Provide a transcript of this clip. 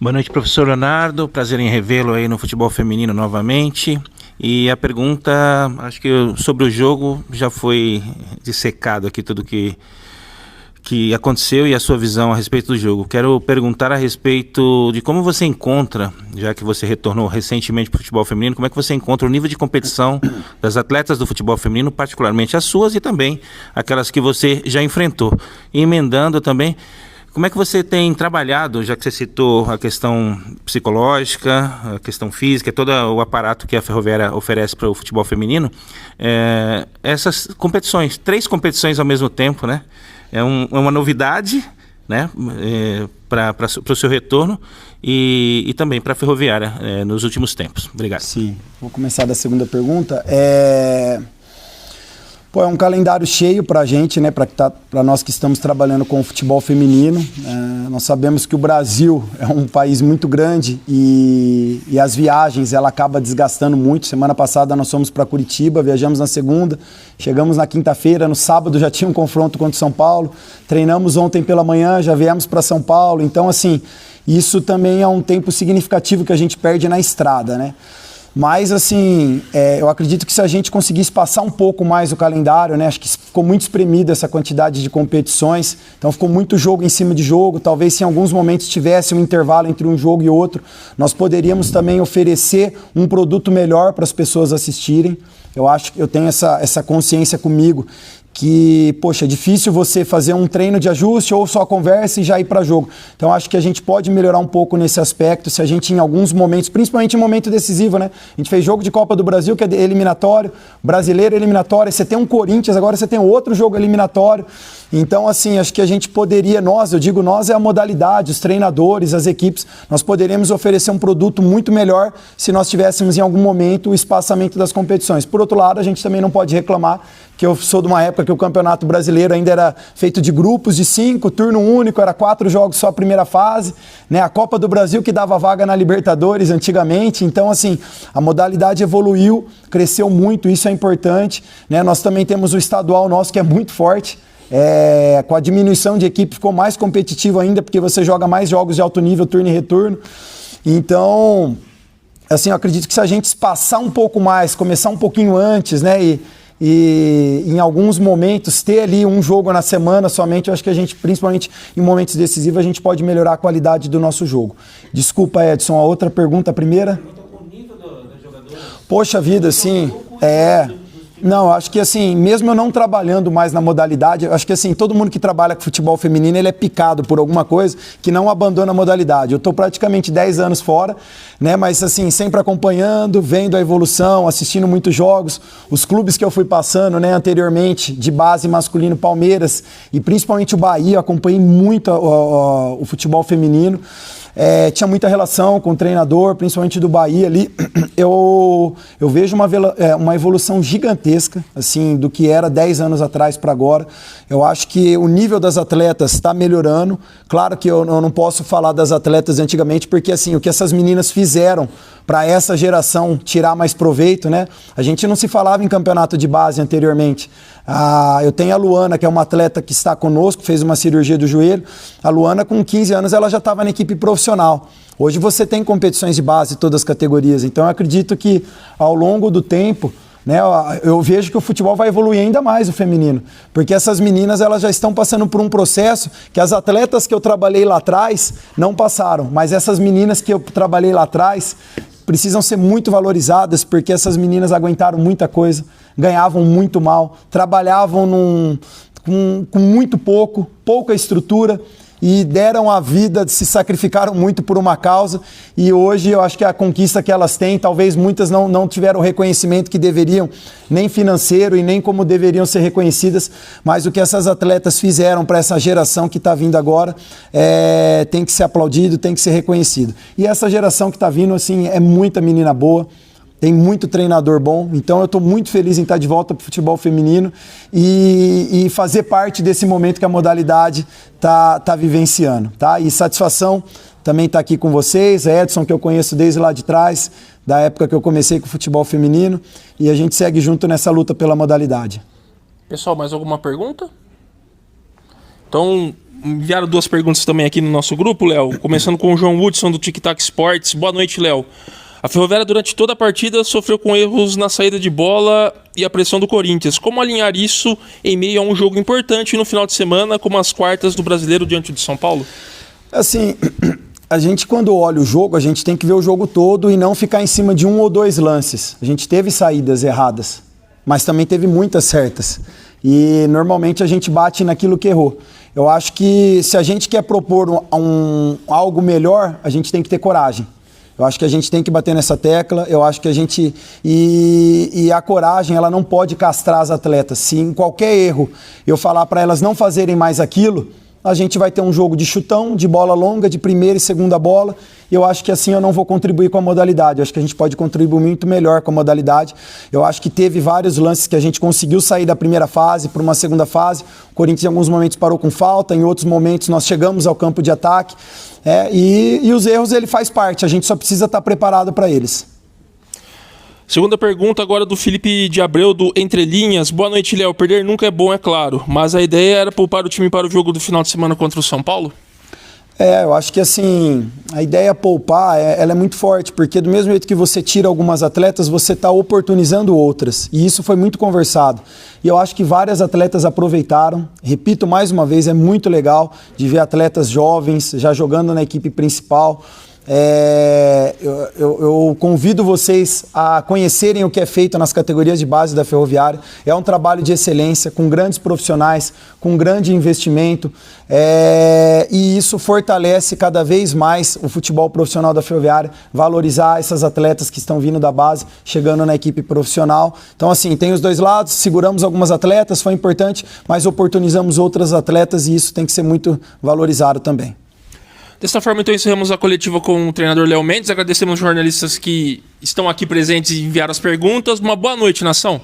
Boa noite, professor Leonardo. Prazer em revê-lo aí no futebol feminino novamente. E a pergunta, acho que sobre o jogo já foi dissecado aqui tudo que aconteceu e a sua visão a respeito do jogo. Quero perguntar a respeito de como você encontra, já que você retornou recentemente para o futebol feminino, como é que você encontra o nível de competição das atletas do futebol feminino, particularmente as suas e também aquelas que você já enfrentou. E emendando também, como é que você tem trabalhado, já que você citou a questão psicológica, a questão física, todo o aparato que a Ferroviária oferece para o futebol feminino, essas competições, 3 competições ao mesmo tempo, né? É uma novidade, né, para o seu retorno e também para a Ferroviária nos últimos tempos. Obrigado. Sim, vou começar da segunda pergunta. É um calendário cheio para a gente, né, para nós que estamos trabalhando com o futebol feminino. Nós sabemos que o Brasil é um país muito grande e as viagens ela acaba desgastando muito. Semana passada nós fomos para Curitiba, viajamos na segunda, chegamos na quinta-feira, no sábado já tinha um confronto contra o São Paulo, treinamos ontem pela manhã, já viemos para São Paulo. Então, assim, isso também é um tempo significativo que a gente perde na estrada, né? Mas, assim, eu acredito que se a gente conseguisse passar um pouco mais o calendário, né? Acho que ficou muito espremido essa quantidade de competições, então ficou muito jogo em cima de jogo. Talvez se em alguns momentos tivesse um intervalo entre um jogo e outro, nós poderíamos também oferecer um produto melhor para as pessoas assistirem. Eu acho que eu tenho essa consciência comigo que, poxa, é difícil você fazer um treino de ajuste ou só conversa e já ir para jogo. Então, acho que a gente pode melhorar um pouco nesse aspecto, se a gente, em alguns momentos, principalmente em momento decisivo, né? A gente fez jogo de Copa do Brasil, que é eliminatório, brasileiro eliminatório, você tem um Corinthians, agora você tem outro jogo eliminatório. Então, assim, acho que a gente poderia, eu digo nós, é a modalidade, os treinadores, as equipes, nós poderíamos oferecer um produto muito melhor se nós tivéssemos, em algum momento, o espaçamento das competições. Por outro lado, a gente também não pode reclamar que eu sou de uma época que o Campeonato Brasileiro ainda era feito de grupos de 5, turno único, era 4 jogos só a primeira fase, né? A Copa do Brasil que dava vaga na Libertadores antigamente. Então, assim, a modalidade evoluiu, cresceu muito, isso é importante, né? Nós também temos o estadual nosso que é muito forte. Com a diminuição de equipe ficou mais competitivo ainda, porque você joga mais jogos de alto nível, turno e retorno. Então, assim, eu acredito que se a gente espaçar um pouco mais, começar um pouquinho antes, né, e em alguns momentos ter ali um jogo na semana somente, eu acho que a gente, principalmente em momentos decisivos, a gente pode melhorar a qualidade do nosso jogo. Desculpa, Edson, a outra pergunta, a primeira? O nível da jogadora. Poxa vida, sim, Não, acho que assim, mesmo eu não trabalhando mais na modalidade, acho que assim, todo mundo que trabalha com futebol feminino, ele é picado por alguma coisa que não abandona a modalidade. Eu estou praticamente 10 anos fora, né, mas assim, sempre acompanhando, vendo a evolução, assistindo muitos jogos, os clubes que eu fui passando, né, anteriormente, de base masculino, Palmeiras e principalmente o Bahia, acompanhei muito o futebol feminino. Tinha muita relação com o treinador, principalmente do Bahia ali. Eu vejo uma evolução gigantesca, assim, do que era 10 anos atrás para agora. Eu acho que o nível das atletas está melhorando. Claro que eu não posso falar das atletas de antigamente, porque assim, o que essas meninas fizeram para essa geração tirar mais proveito, né? A gente não se falava em campeonato de base anteriormente. Eu tenho a Luana, que é uma atleta que está conosco, fez uma cirurgia do joelho. A Luana, com 15 anos, ela já estava na equipe profissional. Hoje você tem competições de base em todas as categorias. Então eu acredito que ao longo do tempo, né, eu vejo que o futebol vai evoluir ainda mais o feminino, porque essas meninas elas já estão passando por um processo que as atletas que eu trabalhei lá atrás não passaram, mas essas meninas que eu trabalhei lá atrás precisam ser muito valorizadas, porque essas meninas aguentaram muita coisa, ganhavam muito mal, trabalhavam com muito pouca estrutura e deram a vida, se sacrificaram muito por uma causa, e hoje eu acho que a conquista que elas têm, talvez muitas não tiveram o reconhecimento que deveriam, nem financeiro e nem como deveriam ser reconhecidas, mas o que essas atletas fizeram para essa geração que está vindo agora tem que ser aplaudido, tem que ser reconhecido. E essa geração que está vindo, assim, é muita menina boa, tem muito treinador bom, então eu estou muito feliz em estar de volta para o futebol feminino e fazer parte desse momento que a modalidade tá vivenciando, tá? E satisfação também estar aqui com vocês, Edson, que eu conheço desde lá de trás, da época que eu comecei com o futebol feminino, e a gente segue junto nessa luta pela modalidade. Pessoal, mais alguma pergunta? Então, enviaram 2 perguntas também aqui no nosso grupo, Léo. Começando com o João Woodson, do Tic Tac Sports. Boa noite, Léo. A Ferroviária, durante toda a partida, sofreu com erros na saída de bola e a pressão do Corinthians. Como alinhar isso em meio a um jogo importante no final de semana, como as quartas do Brasileiro diante de São Paulo? Assim, a gente quando olha o jogo, a gente tem que ver o jogo todo e não ficar em cima de 1 ou 2 lances. A gente teve saídas erradas, mas também teve muitas certas. E normalmente a gente bate naquilo que errou. Eu acho que se a gente quer propor algo melhor, a gente tem que ter coragem. Eu acho que a gente tem que bater nessa tecla, eu acho que a gente... E a coragem, ela não pode castrar as atletas. Se em qualquer erro eu falar para elas não fazerem mais aquilo, a gente vai ter um jogo de chutão, de bola longa, de primeira e segunda bola. Eu acho que assim eu não vou contribuir com a modalidade. Eu acho que a gente pode contribuir muito melhor com a modalidade. Eu acho que teve vários lances que a gente conseguiu sair da primeira fase para uma segunda fase. O Corinthians em alguns momentos parou com falta, em outros momentos nós chegamos ao campo de ataque. E os erros ele faz parte, a gente só precisa estar preparado para eles. Segunda pergunta agora do Felipe de Abreu, do Entre Linhas. Boa noite, Léo. Perder nunca é bom, é claro, mas a ideia era poupar o time para o jogo do final de semana contra o São Paulo? Eu acho que assim, a ideia poupar, ela é muito forte, porque do mesmo jeito que você tira algumas atletas, você está oportunizando outras, e isso foi muito conversado. E eu acho que várias atletas aproveitaram, repito mais uma vez, é muito legal de ver atletas jovens já jogando na equipe principal. Eu convido vocês a conhecerem o que é feito nas categorias de base da Ferroviária. É um trabalho de excelência, com grandes profissionais, com grande investimento, e isso fortalece cada vez mais o futebol profissional da Ferroviária, valorizar essas atletas que estão vindo da base, chegando na equipe profissional. Então assim, tem os dois lados, seguramos algumas atletas, foi importante, mas oportunizamos outras atletas e isso tem que ser muito valorizado também. Dessa forma, então, encerramos a coletiva com o treinador Léo Mendes. Agradecemos os jornalistas que estão aqui presentes e enviaram as perguntas. Uma boa noite, nação.